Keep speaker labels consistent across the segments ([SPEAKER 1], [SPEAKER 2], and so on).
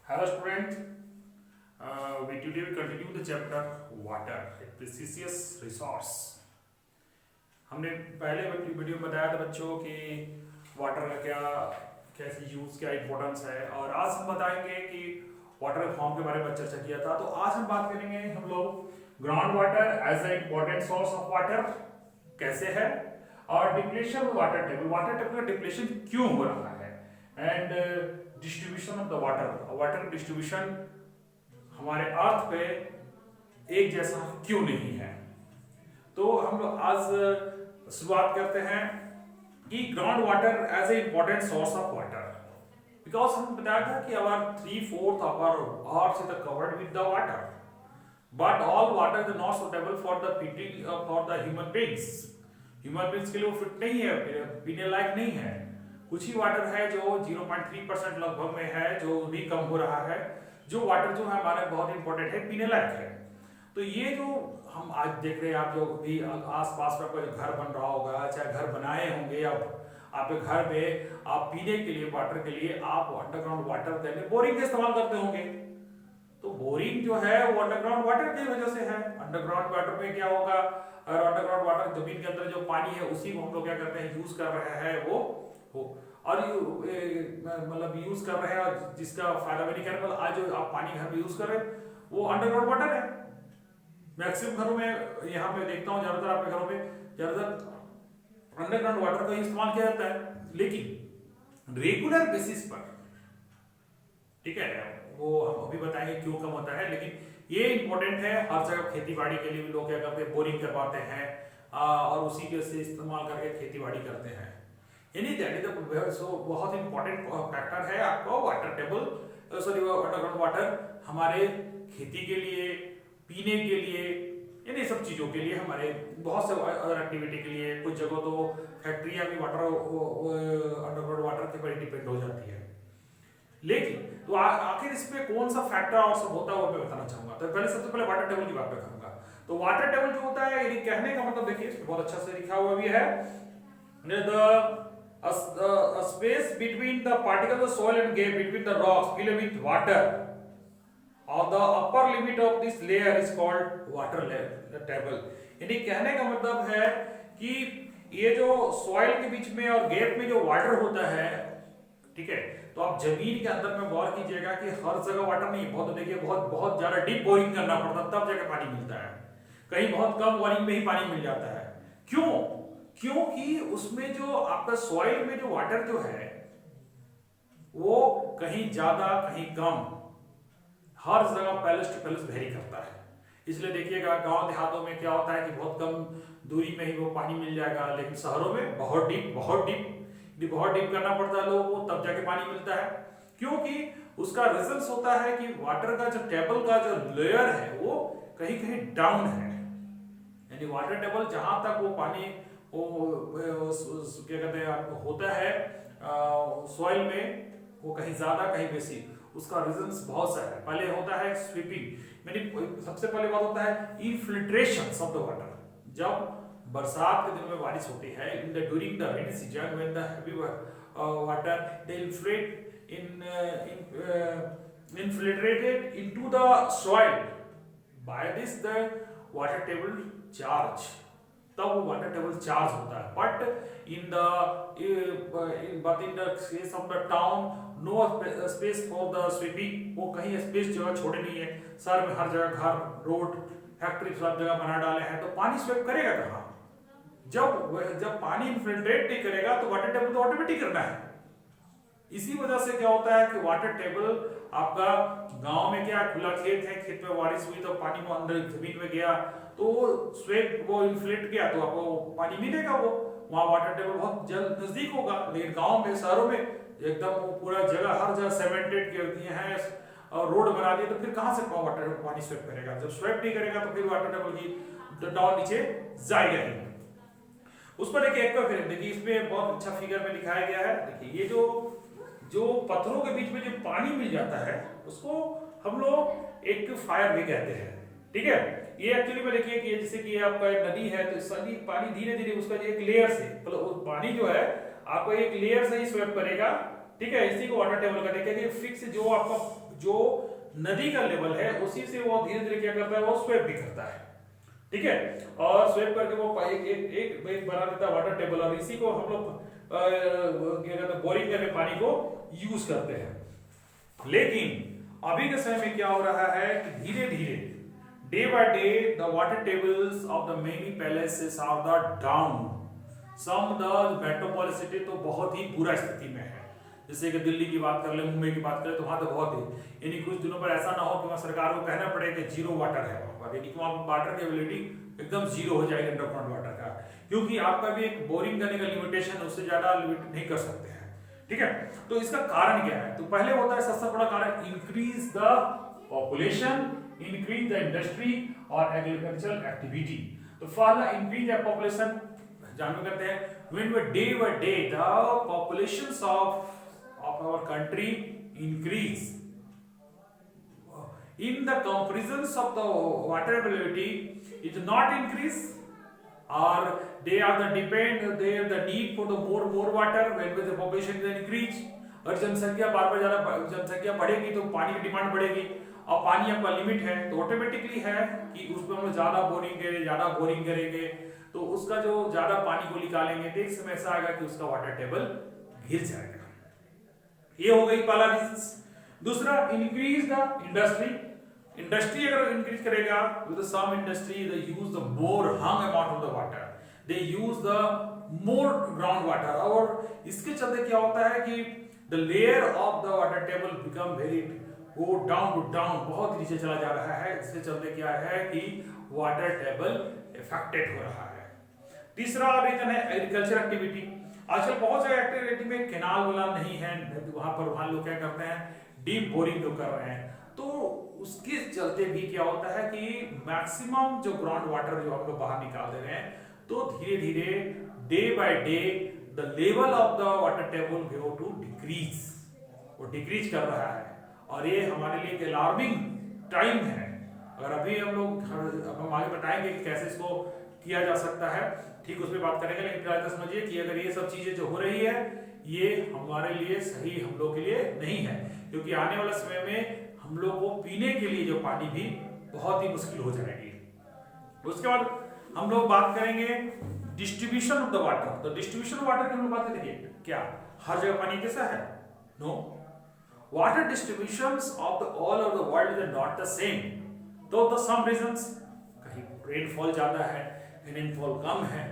[SPEAKER 1] Hello student, we today we continue the chapter water, a precious resource. हमने पहले video में बताया था बच्चों कि वाटर का क्या कैसे यूज क्या इम्पोर्टेंस है, और आज हम बताएंगे कि वाटर फॉर्म के बारे में चर्चा किया था। तो आज हम बात करेंगे हम लोग ground water as a important source of water कैसे है, और डिप्लेशन वाटर टेबल का डिप्लेशन क्यों हो रहा है, and distribution of the water distribution हमारे अर्थ पे एक जैसा क्यों नहीं है। तो हम लोग आज शुरुआत करते हैं कि ground water as a important source of water, because हम बताया था कि our 3/4 of our earth is covered with the water, but all water is not suitable for the पीटिंग फॉर द ह्यूमन बींग्स के लिए वो फिट नहीं है, पीने लायक नहीं है। कुछ ही वाटर है जो 0.3% लगभग में है, जो भी कम हो रहा है। जो वाटर जो है हमारे बहुत इंपॉर्टेंट है, पीने लायक है। तो ये जो हम आज देख रहे हैं, आप जो भी आसपास में कोई घर बन रहा होगा, चाहे घर बनाए होंगे, आपके घर में आप पीने के लिए वाटर के लिए आप अंडरग्राउंड वाटर के लिए बोरिंग का इस्तेमाल करते होंगे। तो बोरिंग जो है वो अंडरग्राउंड वाटर की वजह से है। अंडरग्राउंड वाटर में क्या होगा, और अंडरग्राउंड वाटर जमीन के अंदर जो पानी है उसी को हम लोग क्या करते हैं, यूज कर रहे हैं वो और मतलब यूज कर रहे हैं, और जिसका फायदा भी नहीं कर रहे। आज जो आप पानी घर में यूज कर रहे हैं वो अंडरग्राउंड वाटर है। मैक्सिमम घरों में यहाँ पे देखता हूँ, ज्यादातर आपके घरों में ज्यादातर अंडरग्राउंड वाटर का इस्तेमाल किया जाता है। लेकिन रेगुलर बेसिस पर, ठीक है, वो हम अभी बताएंगे क्यों कम होता है, लेकिन ये इंपॉर्टेंट है। हर जगह खेती बाड़ी के लिए भी लोग क्या करते हैं, बोरिंग करवाते हैं और उसी के से इस्तेमाल करके खेती बाड़ी करते हैं। यानी दैट इज सो बहुत इंपॉर्टेंट फैक्टर है आपका water table, sorry underground water हमारे खेती के लिए, पीने के लिए, यानी सब चीजों के लिए, हमारे बहुत से अदर एक्टिविटी के लिए। कुछ जगह तो फैक्ट्रियां भी वाटर अंडरग्राउंड वाटर के पर डिपेंड हो जाती है। लेकिन तो आखिर इस पे कौन सा फैक्टर और सब होता है वो मैं बताना चाहूंगा। तो पहले सबसे पहले वाटर टेबल की बात करूंगा। तो वाटर टेबल जो होता है, यानी कहने का मतलब देखिए इसमें बहुत अच्छा से लिखा हुआ भी है, a space between the particles of soil and gap between the rocks filled with water, or the upper limit of this layer is called water table। यानी कहने का मतलब है कि ये जो सॉइल के बीच में और गैप में जो वाटर होता है, ठीक है, तो आप जमीन के अंदर में गौर कीजिएगा कि हर जगह वाटर नहीं, बहुत देखिए बहुत बहुत ज्यादा डीप बोरिंग करना पड़ता है तब जाकर पानी मिलता है। कहीं बहुत कम बोरिंग में ही पानी मिल जाता है। क्यों? क्योंकि उसमें जो आपका सॉइल में जो वाटर जो है वो कहीं ज्यादा कहीं कम, हर जगह पैलेस टू पैलेस वेरी करता है। इसलिए देखिएगा गांव देहातों में क्या होता है कि बहुत कम दूरी में ही वो पानी मिल जाएगा, लेकिन शहरों में बहुत डीप करना पड़ता है लोगों को, तब जाके पानी मिलता है। क्योंकि उसका रिजल्ट होता है कि वाटर का जो टेबल का जो लेयर है वो कहीं कहीं डाउन है। यानी वाटर टेबल जहां तक वो पानी वो क्या कहते हैं होता है सॉइल में, वो कहीं ज्यादा कहीं बेसी, उसका रीजंस बहुत सारे हैं। पहले होता है स्वीपिंग, यानी सबसे पहले बात होता है इन्फिल्ट्रेशन ऑफ द वाटर। जब बरसात के दिनों में बारिश होती है, in the during the rainy season when the heavy water they infiltrated into the soil, by this the water table charge, तब वो वाटर टेबल चार्ज होता है। But in the case of the town no space for the sweeping, वो कहीं space जगह छोड़े नहीं है। शहर में हर जगह घर, रोड, फैक्ट्री सब जगह बना डाले हैं, तो पानी स्वेप करेगा कहाँ? जब पानी इन्फिल्ट्रेट नहीं करेगा तो वाटर टेबल तो ऑटोमेटिक करना है। इसी वजह से क्या होता है कि वाटर टेबल आपका गांव में क्या खुला खेत है, खेत में बारिश हुई तो पानी वो अंदर जमीन में गया, तो स्वेप वो इन्फ्लेट गया तो आपको पानी मिलेगा, वो वहां वाटर टेबल बहुत जल्द नजदीक होगा। लेकिन गांव में, शहरों में एकदम पूरा जगह हर जगह सीमेंटेड कर दिए हैं और रोड बना दिए, तो फिर कहां से वाटर पानी स्वेप करेगा? जब स्वेप नहीं करेगा तो फिर वाटर टेबल की डाउन नीचे जाएगा ही। उस पर देखिए फिर देखिए इसमें बहुत अच्छा फिगर में दिखाया गया है। देखिए ये जो पत्थरों के बीच में जो पानी मिल जाता है उसको हम लोग एक फायर भी कहते हैं, ठीक है। ये एक्चुअली में देखिए कि जैसे कि आपका नदी है, तो सभी पानी धीरे धीरे उसका एक लेयर से, मतलब पानी जो है आपको एक लेयर से ही स्वेप करेगा, ठीक है। इसी को वाटर टेबल का देखिए फिक्स जो आपका जो नदी का लेवल है उसी से वो धीरे धीरे क्या करता है, वो स्वेप भी करता है, ठीक है। और स्वेप करके वो एक बना देता है वाटर टेबल, और इसी को हम लोग क्या कहते हैं, बोरिंग करके पानी को यूज करते हैं। लेकिन अभी के समय में क्या हो रहा है कि धीरे धीरे day by day the water tables of the many palaces are the down, some the metropolis city तो बहुत ही बुरा स्थिति में है। जैसे कि दिल्ली की बात कर ले, मुंबई की बात करें तो वहां तो बहुत ही, यानी कुछ दिनों पर ऐसा ना हो कि वहां सरकार को कहना पड़े कि जीरो वाटर है वहां पर, यानी कि वहां पर वाटर की अवेलेबिलिटी एकदम जीरो हो जाएगी अंडरग्राउंड वाटर का, क्योंकि आपका भी एक बोरिंग करने का लिमिटेशन, उससे ज्यादा लिमिट नहीं कर सकते हैं, ठीक है। तो इसका कारण क्या है, तो पहले होता है सबसे बड़ा कारण increase the population, increase the industry और एग्रीकल्चरल एक्टिविटी। तो पहला इंक्रीज द पॉपुलेशन जानू करते हैं, when day by day the populations of our country increase, in the comparisons of the water availability is not increase, or they are the need for the more water when the population is increase। और जनसंख्या बार ज्यादा जनसंख्या बढ़ेगी तो पानी की demand बढ़ेगी, और पानी आपका लिमिट है तो ऑटोमेटिकली है कि उसमें हम ज्यादा बोरिंग करेंगे तो उसका जो ज्यादा पानी को निकालेंगे तो एक समय ऐसा आएगा कि उसका वाटर टेबल गिर जाएगा। ये हो गई पहला रीजन। दूसरा, इंक्रीज द इंडस्ट्री अगर इंक्रीज करेगा with some industry they use the more हंग amount of the water, they use the more ground water, और इसके चलते क्या होता है कि the layer of the water table become very go down to down, बहुत नीचे चला जा रहा है। इसके चलते क्या है कि वाटर टेबल इफेक्टेड हो रहा है। तीसरा रीजन है एग्रीकल्चर एक्टिविटी। आजकल बहुत सारे एक्टिविटी में केनाल वाला नहीं है, वहां लोग क्या करते हैं, डीप बोरिंग जो कर रहे हैं, तो उसके चलते भी क्या होता है कि मैक्सिमम जो ग्राउंड वाटर जो हम लोग बाहर निकाल दे रहे हैं, तो धीरे धीरे day by day the level of the water table go to decrease, वो डिक्रीज कर रहा है, और ये हमारे लिए एक अलार्मिंग टाइम है। अगर अभी हम आगे बताएंगे कि कैसे इसको किया जा सकता है, ठीक उसमें बात करेंगे, लेकिन फिलहाल समझिए कि अगर ये सब चीजें जो हो रही है ये हमारे लिए सही हम लोग के लिए नहीं है, क्योंकि आने वाले समय में हम लोग को पीने के लिए जो पानी भी बहुत ही मुश्किल हो जाएगी। उसके बाद हम लोग बात करेंगे डिस्ट्रीब्यूशन ऑफ द वाटर। तो डिस्ट्रीब्यूशन ऑफ वाटर की हम लोग बात करेंगे, क्या हर जगह पानी कैसा है? No, water distributions of the all over the world is not the same. तो द सम रीजंस, कहीं रेनफॉल ज्यादा है, रेनफॉल कम है।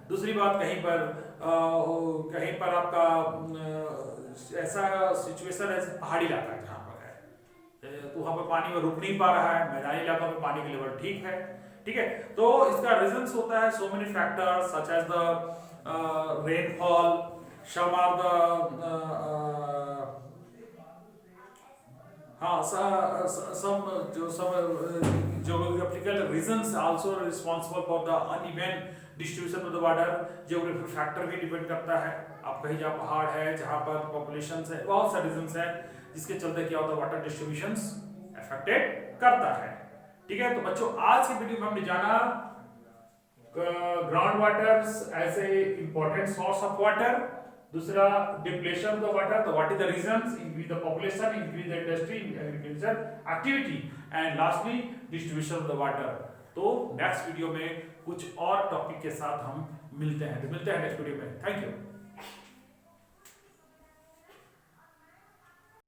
[SPEAKER 1] दूसरी बात, कहीं पर आपका ऐसा सिचुएशन है पहाड़ी इलाका है जहाँ पर है, तो वहां पर पानी में रुक नहीं पा रहा है, मैदानी इलाका में पानी का लेवल ठीक है, ठीक है। तो इसका रीजंस होता है so many factors such as the rainfall, some are the some geographical reasons also responsible for the uneven distribution of the water। geographical factor भी डिपेंड करता है, आप कहीं जहाँ पहाड़ है, जहाँ पर पॉपुलेशन है, बहुत सारे रीजंस है जिसके चलते क्या होता है वाटर डिस्ट्रीब्यूशंस अफेक्टेड करता है, ठीक है। तो बच्चों आज की वीडियो में हमने जाना ground waters as a important source of water, दूसरा डिप्लेशन ऑफ द वाटर, तो what is the reasons, increase the population, increase the industry, agriculture activity, and lastly distribution of the water. तो next video में कुछ और topic के साथ हम मिलते हैं नेक्स्ट वीडियो में। Thank you.